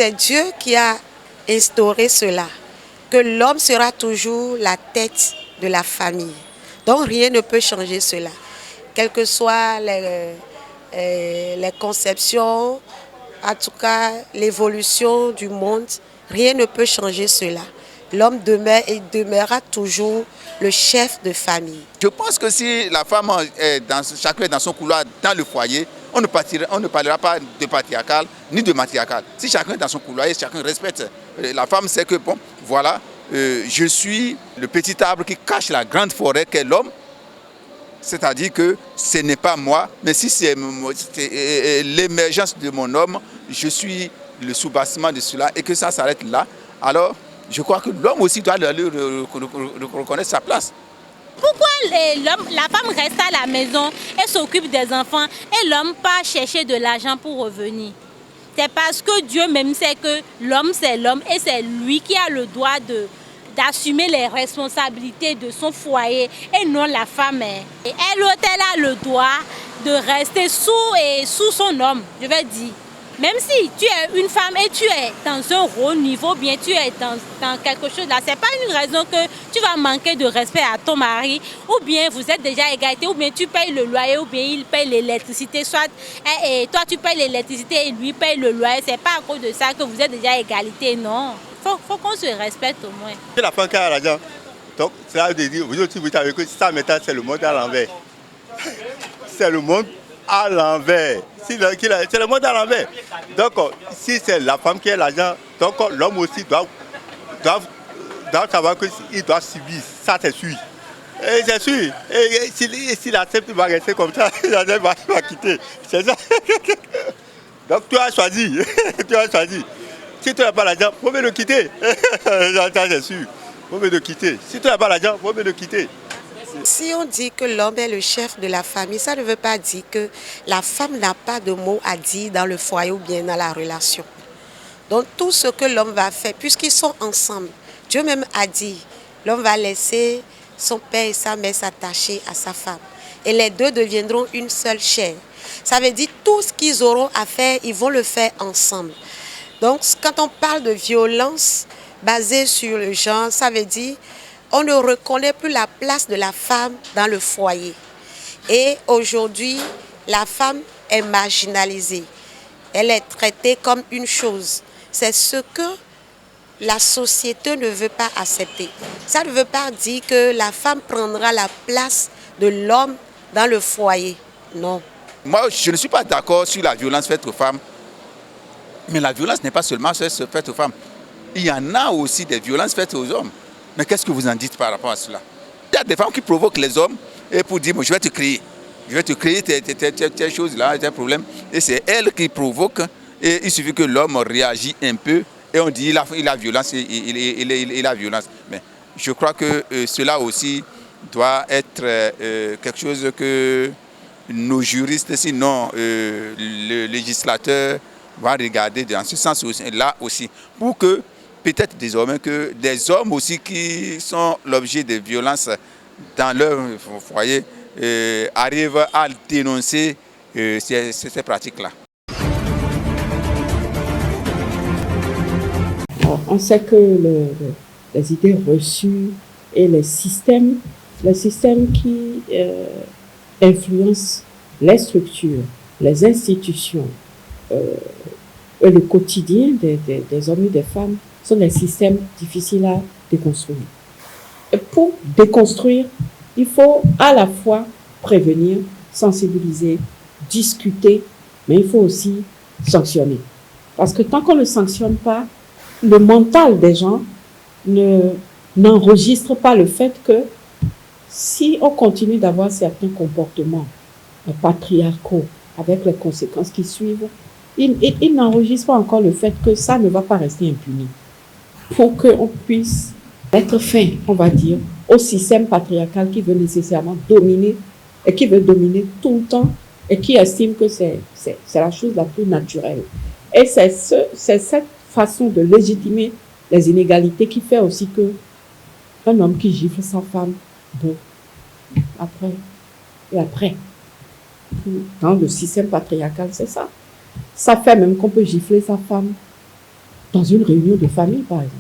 c'est Dieu qui a instauré cela, que l'homme sera toujours la tête de la famille. Donc rien ne peut changer cela. Quelles que soient les conceptions, en tout cas l'évolution du monde, rien ne peut changer cela. L'homme demeure et demeurera toujours le chef de famille. Je pense que si la femme est chacun est dans son couloir, dans le foyer, on ne parlera pas de patriarcal ni de matriarcal. Si chacun est dans son couloir et chacun respecte, la femme sait que, bon, voilà, je suis le petit arbre qui cache la grande forêt qu'est l'homme. C'est-à-dire que ce n'est pas moi, mais si c'est l'émergence de mon homme, je suis le soubassement de cela et que ça s'arrête là, alors je crois que l'homme aussi doit reconnaître sa place. Pourquoi la femme reste à la maison et s'occupe des enfants et l'homme part chercher de l'argent pour revenir? C'est parce que Dieu même sait que l'homme c'est l'homme et c'est lui qui a le droit d'assumer les responsabilités de son foyer et non la femme. Et elle a le droit de rester sous son homme, je vais dire. Même si tu es une femme et tu es dans un haut niveau, bien tu es dans quelque chose là, ce n'est pas une raison que tu vas manquer de respect à ton mari, ou bien vous êtes déjà à égalité, ou bien tu payes le loyer, ou bien il paye l'électricité, soit et toi tu payes l'électricité et lui paye le loyer. Ce n'est pas à cause de ça que vous êtes déjà à égalité, non. Faut qu'on se respecte au moins. C'est la femme qui a l'argent. Donc, cela veut dire, vous savez que ça maintenant c'est le monde à l'envers. C'est le monde à l'envers. C'est le monde à l'envers. Donc, si c'est la femme qui a l'argent, donc l'homme aussi doit savoir qu'il doit subir. Ça, c'est sûr. Et c'est sûr. Et s'il accepte, il va rester comme ça. Il va quitter. C'est ça. Donc, tu as choisi. Tu as choisi. Si tu n'as pas l'argent, il faut mieux le quitter. Ça, c'est sûr. Il faut mieux le quitter. Si tu n'as pas l'argent, il faut mieux le quitter. Si on dit que l'homme est le chef de la famille, ça ne veut pas dire que la femme n'a pas de mots à dire dans le foyer ou bien dans la relation. Donc tout ce que l'homme va faire, puisqu'ils sont ensemble, Dieu même a dit, l'homme va laisser son père et sa mère s'attacher à sa femme. Et les deux deviendront une seule chair. Ça veut dire tout ce qu'ils auront à faire, ils vont le faire ensemble. Donc quand on parle de violence basée sur le genre, ça veut dire on ne reconnaît plus la place de la femme dans le foyer. Et aujourd'hui, la femme est marginalisée. Elle est traitée comme une chose. C'est ce que la société ne veut pas accepter. Ça ne veut pas dire que la femme prendra la place de l'homme dans le foyer. Non. Moi, je ne suis pas d'accord sur la violence faite aux femmes. Mais la violence n'est pas seulement faite aux femmes. Il y en a aussi des violences faites aux hommes. Mais qu'est-ce que vous en dites par rapport à cela? Il y a des femmes qui provoquent les hommes et pour dire, bon, je vais te crier. Je vais te crier tes choses-là, tes problèmes. Et c'est elles qui provoquent. Et il suffit que l'homme réagit un peu et on dit, il a violence, il a violence. Mais je crois que cela aussi doit être quelque chose que nos juristes, sinon le législateur, va regarder dans ce sens là aussi. Pour que peut-être désormais que des hommes aussi qui sont l'objet de violences dans leur foyer arrivent à dénoncer ces pratiques-là. On sait que les idées reçues et les systèmes qui influencent les structures, les institutions et le quotidien des hommes et des femmes sont des systèmes difficiles à déconstruire. Et pour déconstruire, il faut à la fois prévenir, sensibiliser, discuter, mais il faut aussi sanctionner. Parce que tant qu'on ne sanctionne pas, le mental des gens n'enregistre pas le fait que si on continue d'avoir certains comportements patriarcaux avec les conséquences qui suivent, il n'enregistre pas encore le fait que ça ne va pas rester impuni. Pour qu'on puisse mettre fin, on va dire, au système patriarcal qui veut nécessairement dominer et qui veut dominer tout le temps et qui estime que c'est la chose la plus naturelle. Et c'est cette façon de légitimer les inégalités qui fait aussi que un homme qui gifle sa femme, bon, après, dans le système patriarcal, c'est ça. Ça fait même qu'on peut gifler sa femme dans une réunion de famille, par exemple,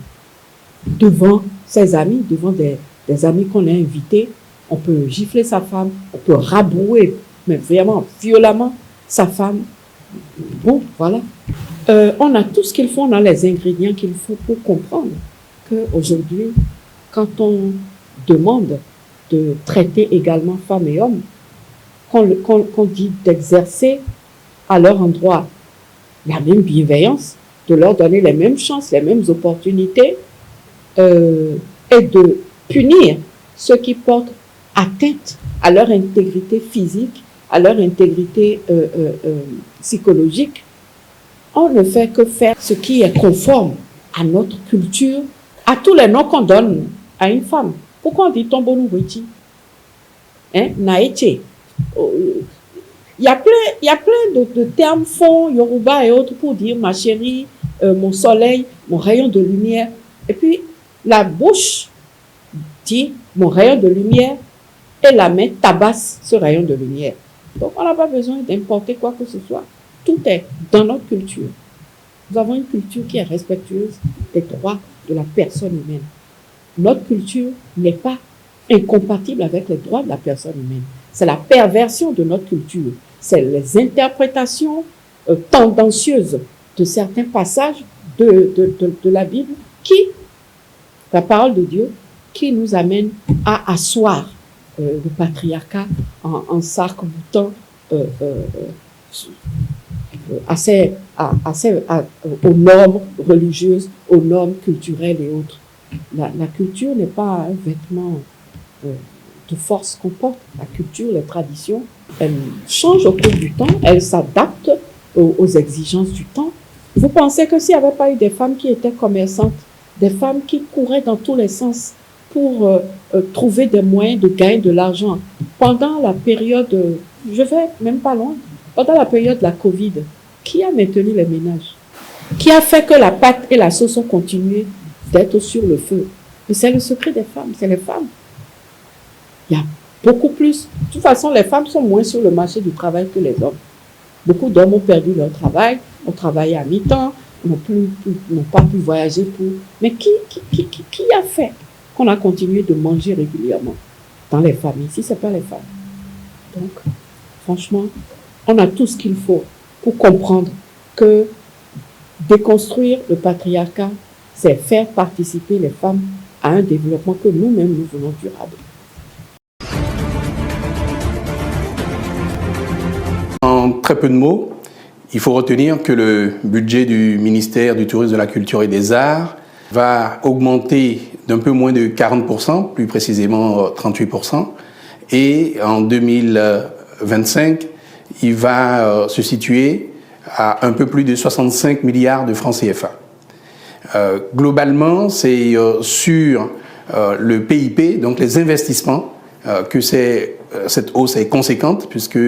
devant ses amis, devant des amis qu'on a invités, on peut gifler sa femme, on peut rabrouer, mais vraiment violemment, sa femme. Bon, voilà. On a tout ce qu'il faut, on a les ingrédients qu'il faut pour comprendre qu'aujourd'hui, quand on demande de traiter également femmes et hommes, qu'on dit d'exercer à leur endroit la même bienveillance, de leur donner les mêmes chances, les mêmes opportunités, et de punir ceux qui portent atteinte à leur intégrité physique, à leur intégrité psychologique. On ne fait que faire ce qui est conforme à notre culture, à tous les noms qu'on donne à une femme. Pourquoi on dit Tombonu Weti, Naeche? Il y a plein de termes fonds, Yoruba et autres pour dire ma chérie, mon soleil, mon rayon de lumière. Et puis la bouche dit mon rayon de lumière et la main tabasse ce rayon de lumière. Donc on n'a pas besoin d'importer quoi que ce soit. Tout est dans notre culture. Nous avons une culture qui est respectueuse des droits de la personne humaine. Notre culture n'est pas incompatible avec les droits de la personne humaine. C'est la perversion de notre culture. C'est les interprétations tendancieuses de certains passages de la Bible la parole de Dieu, qui nous amène à asseoir le patriarcat en s'arc-boutant aux normes religieuses, aux normes culturelles et autres. La culture n'est pas un vêtement de force qu'on porte. La culture, les traditions, elles changent au cours du temps, elles s'adaptent aux exigences du temps. Vous pensez que s'il n'y avait pas eu des femmes qui étaient commerçantes, des femmes qui couraient dans tous les sens pour trouver des moyens de gagner de l'argent pendant la période, je vais même pas loin, pendant la période de la Covid, qui a maintenu les ménages? Qui a fait que la pâte et la sauce ont continué d'être sur le feu? Mais c'est le secret des femmes, c'est les femmes. Il y a beaucoup plus. De toute façon, les femmes sont moins sur le marché du travail que les hommes. Beaucoup d'hommes ont perdu leur travail, ont travaillé à mi-temps, n'ont pas pu voyager pour... Mais qui a fait qu'on a continué de manger régulièrement dans les familles, si ce n'est pas les femmes? Donc, franchement, on a tout ce qu'il faut pour comprendre que déconstruire le patriarcat, c'est faire participer les femmes à un développement que nous-mêmes nous voulons durable. En très peu de mots, il faut retenir que le budget du ministère du Tourisme, de la Culture et des Arts va augmenter d'un peu moins de 40%, plus précisément 38%. Et en 2025, il va se situer à un peu plus de 65 milliards de francs CFA. Globalement, c'est sur le PIP, donc les investissements, que cette hausse est conséquente, puisque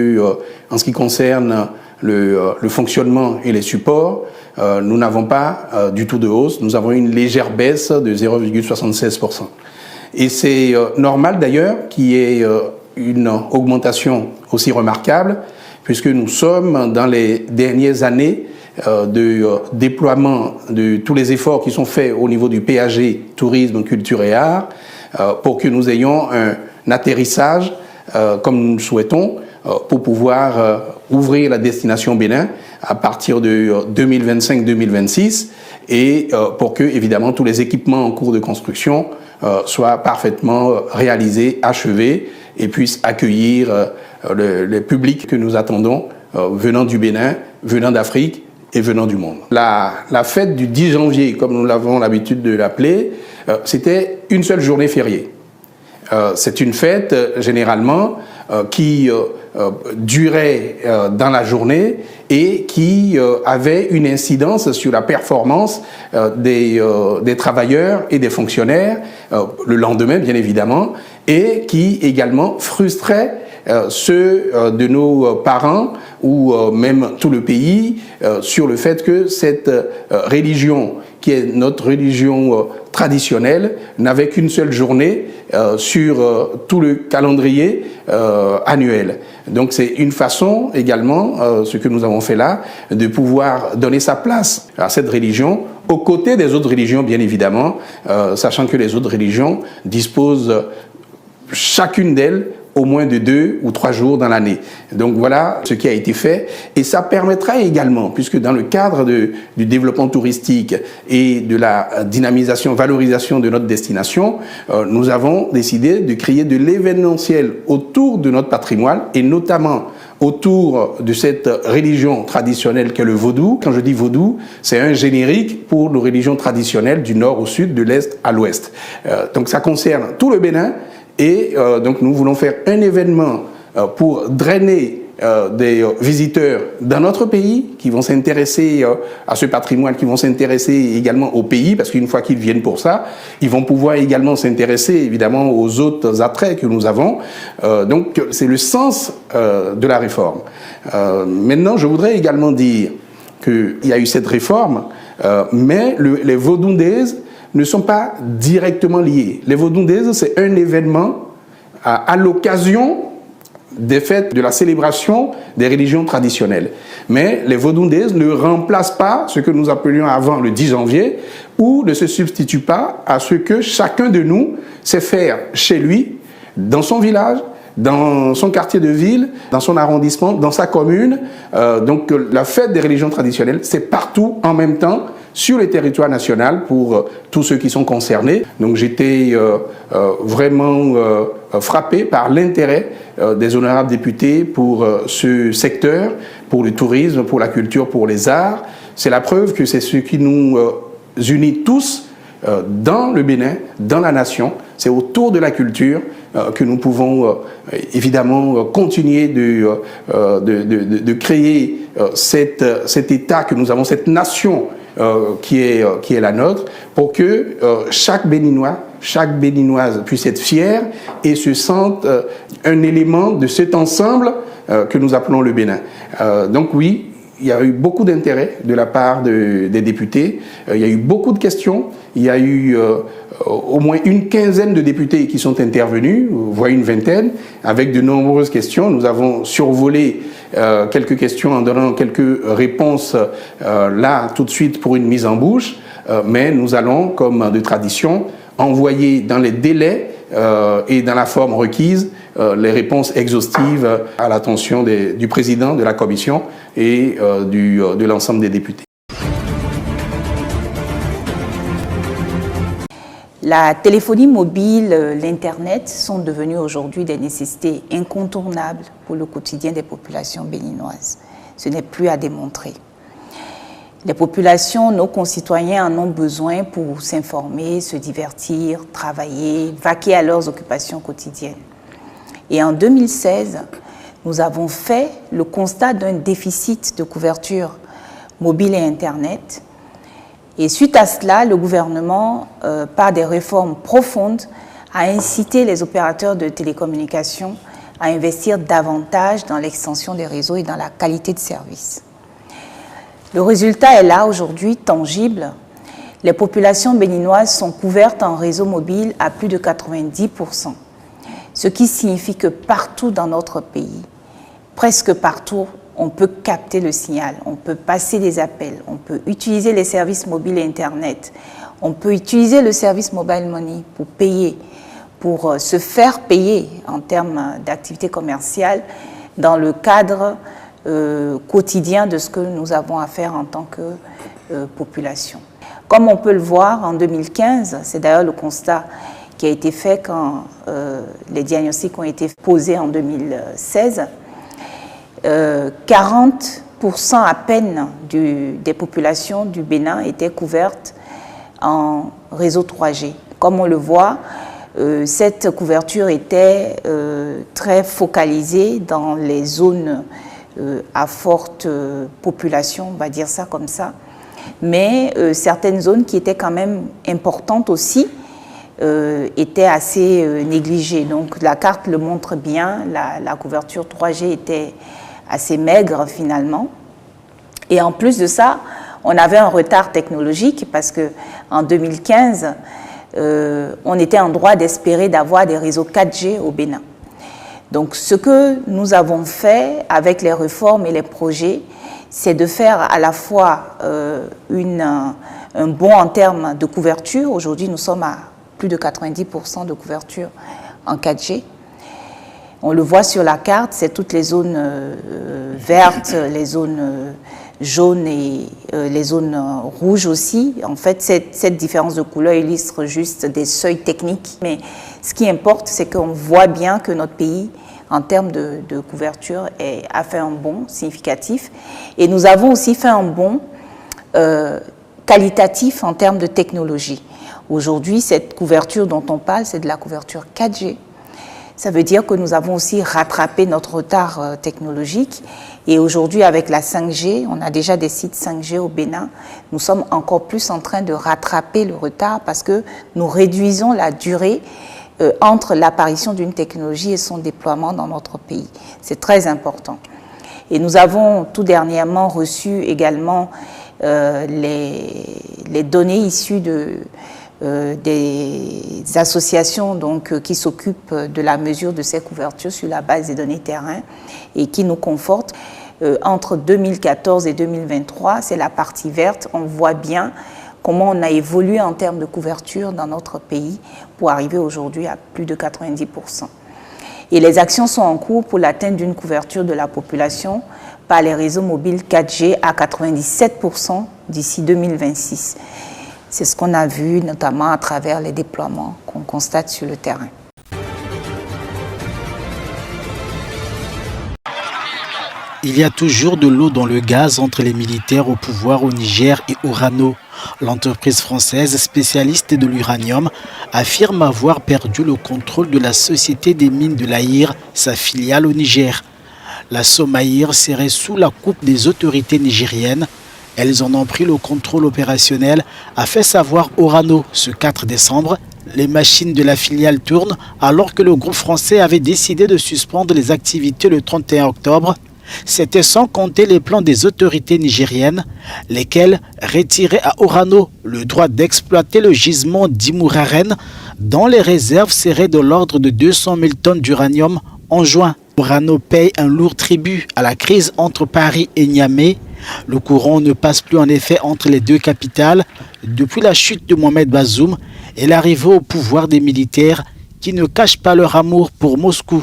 en ce qui concerne le fonctionnement et les supports, nous n'avons pas du tout de hausse, nous avons une légère baisse de 0,76%. Et c'est normal d'ailleurs qu'il y ait une augmentation aussi remarquable, puisque nous sommes dans les dernières années de déploiement de tous les efforts qui sont faits au niveau du PAG, Tourisme, Culture et Arts, pour que nous ayons un atterrissage comme nous le souhaitons, pour pouvoir ouvrir la destination Bénin à partir de 2025-2026 et pour que, évidemment, tous les équipements en cours de construction soient parfaitement réalisés, achevés et puissent accueillir le public que nous attendons venant du Bénin, venant d'Afrique et venant du monde. La fête du 10 janvier, comme nous l'avons l'habitude de l'appeler, c'était une seule journée fériée. C'est une fête, généralement, qui durait dans la journée et qui avait une incidence sur la performance des travailleurs et des fonctionnaires le lendemain, bien évidemment, et qui également frustrait ceux de nos parents ou même tout le pays sur le fait que cette religion, qui est notre religion traditionnelle, n'avait qu'une seule journée sur tout le calendrier annuel. Donc c'est une façon également, ce que nous avons fait là, de pouvoir donner sa place à cette religion aux côtés des autres religions, bien évidemment, sachant que les autres religions disposent, chacune d'elles, au moins de 2 ou 3 jours dans l'année. Donc voilà ce qui a été fait. Et ça permettra également, puisque dans le cadre du développement touristique et de la dynamisation, valorisation de notre destination, nous avons décidé de créer de l'événementiel autour de notre patrimoine et notamment autour de cette religion traditionnelle qu'est le vaudou. Quand je dis vaudou, c'est un générique pour nos religions traditionnelles du nord au sud, de l'est à l'ouest. Donc ça concerne tout le Bénin. Et donc nous voulons faire un événement pour drainer des visiteurs dans notre pays qui vont s'intéresser à ce patrimoine, qui vont s'intéresser également au pays, parce qu'une fois qu'ils viennent pour ça, ils vont pouvoir également s'intéresser évidemment aux autres attraits que nous avons. Donc c'est le sens de la réforme. Maintenant, je voudrais également dire qu'il y a eu cette réforme, mais les Vaudou-Days ne sont pas directement liés. Les Vaudou-Days, c'est un événement à l'occasion des fêtes de la célébration des religions traditionnelles. Mais les Vaudou-Days ne remplacent pas ce que nous appelions avant le 10 janvier ou ne se substituent pas à ce que chacun de nous sait faire chez lui, dans son village, dans son quartier de ville, dans son arrondissement, dans sa commune. Donc la fête des religions traditionnelles, c'est partout en même temps sur le territoire national pour tous ceux qui sont concernés. Donc j'étais vraiment frappé par l'intérêt des honorables députés pour ce secteur, pour le tourisme, pour la culture, pour les arts. C'est la preuve que c'est ce qui nous unit tous dans le Bénin, dans la nation. C'est autour de la culture que nous pouvons évidemment continuer de créer cet État que nous avons, cette nation qui est la nôtre, pour que chaque Béninois, chaque Béninoise puisse être fier et se sente un élément de cet ensemble que nous appelons le Bénin. Donc oui, il y a eu beaucoup d'intérêt de la part des députés, il y a eu beaucoup de questions, il y a eu au moins une quinzaine de députés qui sont intervenus, voire une vingtaine, avec de nombreuses questions. Nous avons survolé quelques questions en donnant quelques réponses là tout de suite pour une mise en bouche, mais nous allons, comme de tradition, envoyer dans les délais et dans la forme requise les réponses exhaustives à l'attention du président de la commission et de l'ensemble des députés. La téléphonie mobile, l'Internet sont devenus aujourd'hui des nécessités incontournables pour le quotidien des populations béninoises. Ce n'est plus à démontrer. Les populations, nos concitoyens en ont besoin pour s'informer, se divertir, travailler, vaquer à leurs occupations quotidiennes. Et en 2016, nous avons fait le constat d'un déficit de couverture mobile et Internet. Et suite à cela, le gouvernement, par des réformes profondes, a incité les opérateurs de télécommunications à investir davantage dans l'extension des réseaux et dans la qualité de service. Le résultat est là aujourd'hui, tangible. Les populations béninoises sont couvertes en réseau mobile à plus de 90%, ce qui signifie que partout dans notre pays, presque partout, on peut capter le signal, on peut passer des appels, on peut utiliser les services mobiles et Internet, on peut utiliser le service mobile money pour payer, pour se faire payer en termes d'activité commerciale dans le cadre quotidien de ce que nous avons à faire en tant que population. Comme on peut le voir en 2015, c'est d'ailleurs le constat qui a été fait quand les diagnostics ont été posés en 2016, 40% à peine des populations du Bénin étaient couvertes en réseau 3G. Comme on le voit, cette couverture était très focalisée dans les zones à forte population, on va dire ça comme ça, mais certaines zones qui étaient quand même importantes aussi étaient assez négligées. Donc la carte le montre bien, la couverture 3G était assez maigre finalement. Et en plus de ça, on avait un retard technologique parce qu'en 2015, on était en droit d'espérer d'avoir des réseaux 4G au Bénin. Donc ce que nous avons fait avec les réformes et les projets, c'est de faire à la fois un bond en termes de couverture. Aujourd'hui, nous sommes à plus de 90% de couverture en 4G. On le voit sur la carte, c'est toutes les zones vertes, les zones jaunes et les zones rouges aussi. En fait, cette différence de couleur illustre juste des seuils techniques. Mais ce qui importe, c'est qu'on voit bien que notre pays, en termes de couverture, a fait un bond significatif. Et nous avons aussi fait un bond qualitatif en termes de technologie. Aujourd'hui, cette couverture dont on parle, c'est de la couverture 4G. Ça veut dire que nous avons aussi rattrapé notre retard technologique. Et aujourd'hui, avec la 5G, on a déjà des sites 5G au Bénin. Nous sommes encore plus en train de rattraper le retard parce que nous réduisons la durée entre l'apparition d'une technologie et son déploiement dans notre pays. C'est très important. Et nous avons tout dernièrement reçu également les données issues des associations donc, qui s'occupent de la mesure de ces couvertures sur la base des données terrain et qui nous confortent. Entre 2014 et 2023, c'est la partie verte, on voit bien comment on a évolué en termes de couverture dans notre pays pour arriver aujourd'hui à plus de 90%. Et les actions sont en cours pour l'atteinte d'une couverture de la population par les réseaux mobiles 4G à 97% d'ici 2026. C'est ce qu'on a vu notamment à travers les déploiements qu'on constate sur le terrain. Il y a toujours de l'eau dans le gaz entre les militaires au pouvoir au Niger et Orano. L'entreprise française spécialiste de l'uranium affirme avoir perdu le contrôle de la Société des mines de l'Aïr, sa filiale au Niger. La Somaïr serait sous la coupe des autorités nigériennes. Elles en ont pris le contrôle opérationnel, a fait savoir Orano ce 4 décembre. Les machines de la filiale tournent alors que le groupe français avait décidé de suspendre les activités le 31 octobre. C'était sans compter les plans des autorités nigériennes, lesquels retiraient à Orano le droit d'exploiter le gisement d'Imouraren, dont les réserves seraient de l'ordre de 200 000 tonnes d'uranium en juin. Orano paye un lourd tribut à la crise entre Paris et Niamey. Le courant ne passe plus en effet entre les deux capitales depuis la chute de Mohamed Bazoum et l'arrivée au pouvoir des militaires qui ne cachent pas leur amour pour Moscou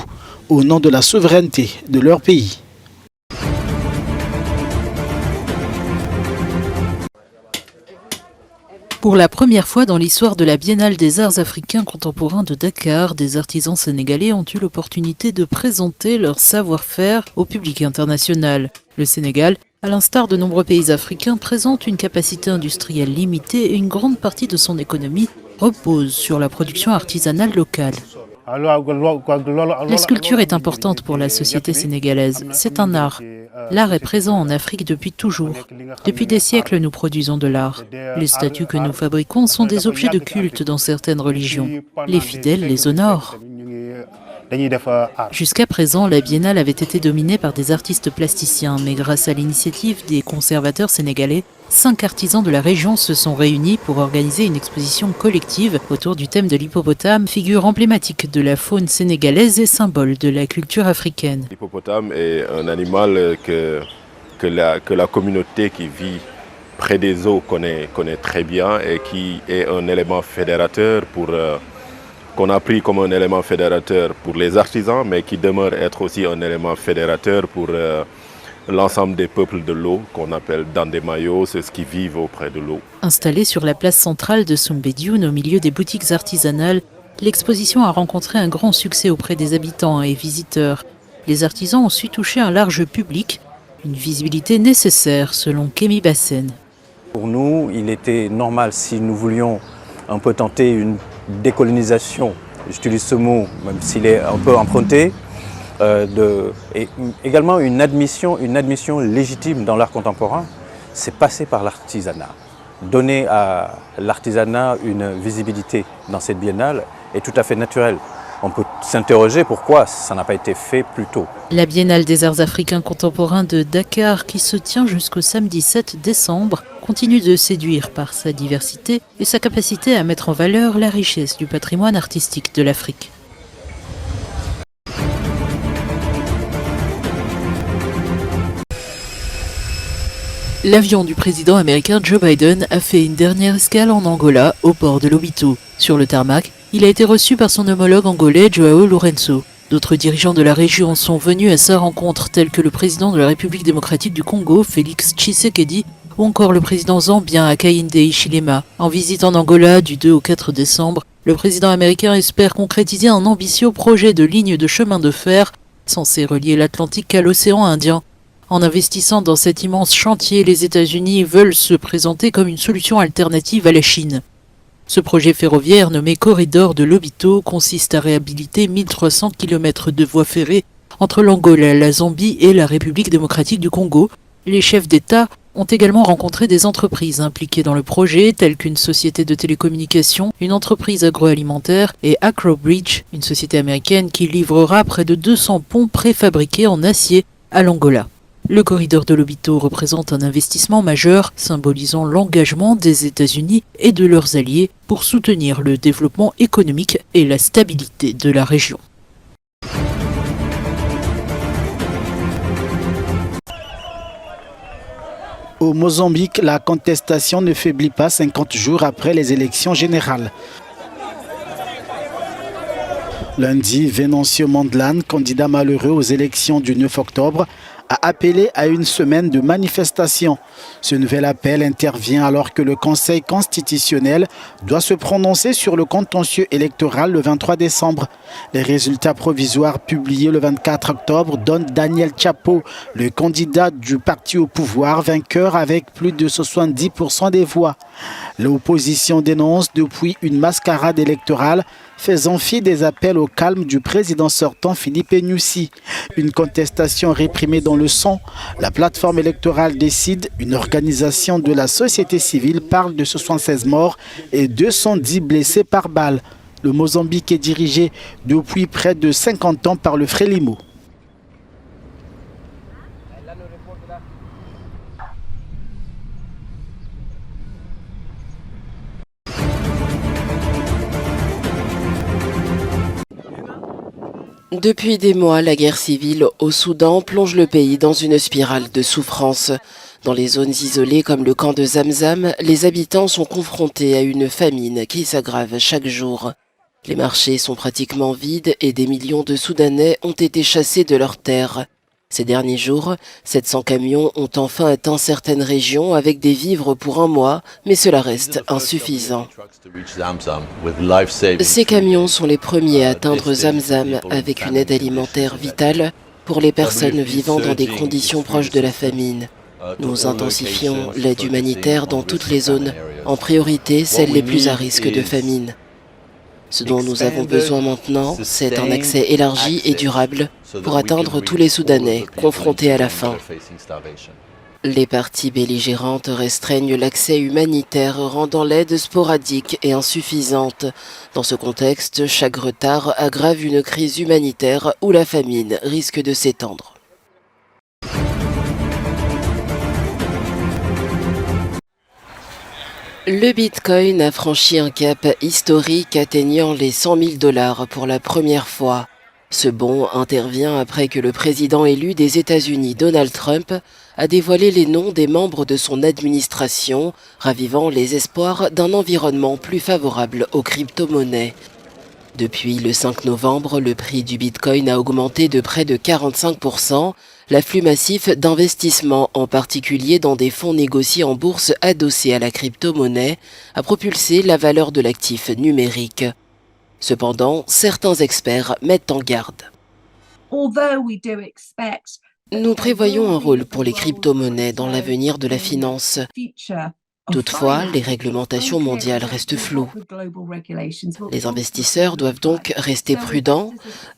au nom de la souveraineté de leur pays. Pour la première fois dans l'histoire de la Biennale des Arts africains contemporains de Dakar, des artisans sénégalais ont eu l'opportunité de présenter leur savoir-faire au public international. Le Sénégal, à l'instar de nombreux pays africains, présente une capacité industrielle limitée et une grande partie de son économie repose sur la production artisanale locale. La sculpture est importante pour la société sénégalaise. C'est un art. L'art est présent en Afrique depuis toujours. Depuis des siècles, nous produisons de l'art. Les statues que nous fabriquons sont des objets de culte dans certaines religions. Les fidèles les honorent. Jusqu'à présent, la biennale avait été dominée par des artistes plasticiens, mais grâce à l'initiative des conservateurs sénégalais, 5 artisans de la région se sont réunis pour organiser une exposition collective autour du thème de l'hippopotame, figure emblématique de la faune sénégalaise et symbole de la culture africaine. L'hippopotame est un animal que la communauté qui vit près des eaux connaît très bien et qui est un élément fédérateur qu'on a pris comme un élément fédérateur pour les artisans, mais qui demeure être aussi un élément fédérateur pour l'ensemble des peuples de l'eau, qu'on appelle Dandemayo, c'est ce qui vivent auprès de l'eau. Installée sur la place centrale de Soumbédioune, au milieu des boutiques artisanales, l'exposition a rencontré un grand succès auprès des habitants et visiteurs. Les artisans ont su toucher un large public, une visibilité nécessaire selon Kémy Bassène. Pour nous, il était normal, si nous voulions un peu tenter une décolonisation, j'utilise ce mot même s'il est un peu emprunté, et également une admission légitime dans l'art contemporain, c'est passer par l'artisanat. Donner à l'artisanat une visibilité dans cette biennale est tout à fait naturel. On peut s'interroger pourquoi ça n'a pas été fait plus tôt. La Biennale des Arts africains contemporains de Dakar, qui se tient jusqu'au samedi 7 décembre, continue de séduire par sa diversité et sa capacité à mettre en valeur la richesse du patrimoine artistique de l'Afrique. L'avion du président américain Joe Biden a fait une dernière escale en Angola, au port de Lobito. Sur le tarmac, il a été reçu par son homologue angolais João Lourenço. D'autres dirigeants de la région sont venus à sa rencontre, tels que le président de la République démocratique du Congo, Félix Tshisekedi, ou encore le président zambien Hakainde Hichilema. En visite en Angola du 2 au 4 décembre, le président américain espère concrétiser un ambitieux projet de ligne de chemin de fer censé relier l'Atlantique à l'océan Indien. En investissant dans cet immense chantier, les États-Unis veulent se présenter comme une solution alternative à la Chine. Ce projet ferroviaire nommé Corridor de Lobito consiste à réhabiliter 1300 km de voies ferrées entre l'Angola, la Zambie et la République démocratique du Congo. Les chefs d'État ont également rencontré des entreprises impliquées dans le projet, telles qu'une société de télécommunications, une entreprise agroalimentaire et Acrobridge, une société américaine qui livrera près de 200 ponts préfabriqués en acier à l'Angola. Le corridor de Lobito représente un investissement majeur, symbolisant l'engagement des États-Unis et de leurs alliés pour soutenir le développement économique et la stabilité de la région. Au Mozambique, la contestation ne faiblit pas 50 jours après les élections générales. Lundi, Venancio Mondlane, candidat malheureux aux élections du 9 octobre, a appelé à une semaine de manifestation. Ce nouvel appel intervient alors que le Conseil constitutionnel doit se prononcer sur le contentieux électoral le 23 décembre. Les résultats provisoires publiés le 24 octobre donnent Daniel Chapo, le candidat du parti au pouvoir, vainqueur avec plus de 70% des voix. L'opposition dénonce depuis une mascarade électorale faisant fi des appels au calme du président sortant Philippe Nyusi. Une contestation réprimée dans le sang. La plateforme électorale décide, une organisation de la société civile parle de 76 morts et 210 blessés par balle. Le Mozambique est dirigé depuis près de 50 ans par le Frélimo. Depuis des mois, la guerre civile au Soudan plonge le pays dans une spirale de souffrance. Dans les zones isolées comme le camp de Zamzam, les habitants sont confrontés à une famine qui s'aggrave chaque jour. Les marchés sont pratiquement vides et des millions de Soudanais ont été chassés de leurs terres. Ces derniers jours, 700 camions ont enfin atteint certaines régions avec des vivres pour un mois, mais cela reste insuffisant. Ces camions sont les premiers à atteindre Zamzam avec une aide alimentaire vitale pour les personnes vivant dans des conditions proches de la famine. Nous intensifions l'aide humanitaire dans toutes les zones, en priorité celles les plus à risque de famine. Ce dont nous avons besoin maintenant, c'est un accès élargi et durable pour atteindre tous les Soudanais confrontés à la faim. Les parties belligérantes restreignent l'accès humanitaire, rendant l'aide sporadique et insuffisante. Dans ce contexte, chaque retard aggrave une crise humanitaire où la famine risque de s'étendre. Le Bitcoin a franchi un cap historique atteignant les 100 000 $ pour la première fois. Ce bond intervient après que le président élu des États-Unis, Donald Trump, a dévoilé les noms des membres de son administration, ravivant les espoirs d'un environnement plus favorable aux crypto-monnaies. Depuis le 5 novembre, le prix du Bitcoin a augmenté de près de 45%. L'afflux massif d'investissements, en particulier dans des fonds négociés en bourse adossés à la crypto-monnaie, a propulsé la valeur de l'actif numérique. Cependant, certains experts mettent en garde. Nous prévoyons un rôle pour les crypto-monnaies dans l'avenir de la finance. Toutefois, les réglementations mondiales restent floues. Les investisseurs doivent donc rester prudents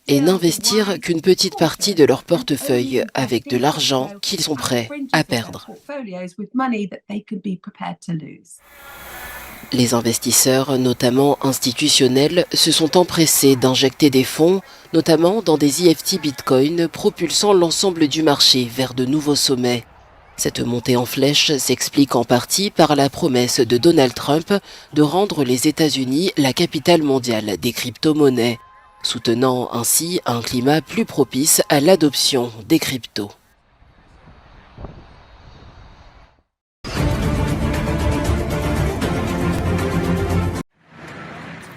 et n'investir qu'une petite partie de leur portefeuille avec de l'argent qu'ils sont prêts à perdre. Les investisseurs, notamment institutionnels, se sont empressés d'injecter des fonds, notamment dans des IFT Bitcoin, propulsant l'ensemble du marché vers de nouveaux sommets. Cette montée en flèche s'explique en partie par la promesse de Donald Trump de rendre les États-Unis la capitale mondiale des crypto-monnaies, soutenant ainsi un climat plus propice à l'adoption des cryptos.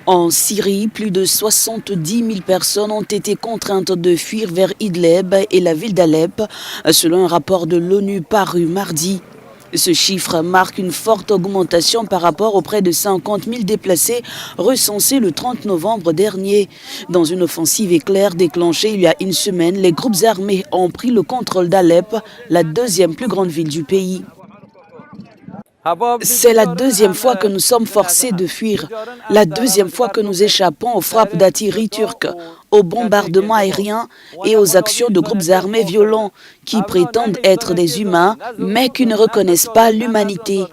En Syrie, plus de 70 000 personnes ont été contraintes de fuir vers Idlib et la ville d'Alep, selon un rapport de l'ONU paru mardi. Ce chiffre marque une forte augmentation par rapport aux près de 50 000 déplacés recensés le 30 novembre dernier. Dans une offensive éclair déclenchée il y a une semaine, les groupes armés ont pris le contrôle d'Alep, la deuxième plus grande ville du pays. C'est la deuxième fois que nous sommes forcés de fuir, la deuxième fois que nous échappons aux frappes d'artillerie turque, aux bombardements aériens et aux actions de groupes armés violents qui prétendent être des humains mais qui ne reconnaissent pas l'humanité.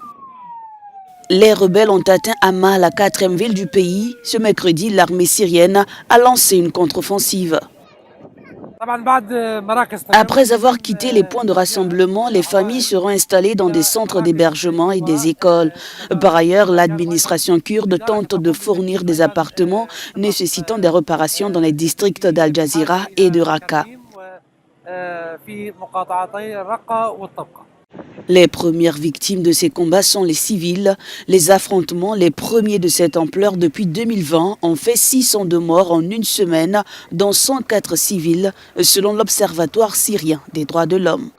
Les rebelles ont atteint Hama, la 4e ville du pays. Ce mercredi, l'armée syrienne a lancé une contre-offensive. Après avoir quitté les points de rassemblement, les familles seront installées dans des centres d'hébergement et des écoles. Par ailleurs, l'administration kurde tente de fournir des appartements nécessitant des réparations dans les districts d'Al Jazira et de Raqqa. Les premières victimes de ces combats sont les civils. Les affrontements, les premiers de cette ampleur depuis 2020, ont fait 602 morts en une semaine, dont 104 civils, selon l'Observatoire syrien des droits de l'homme.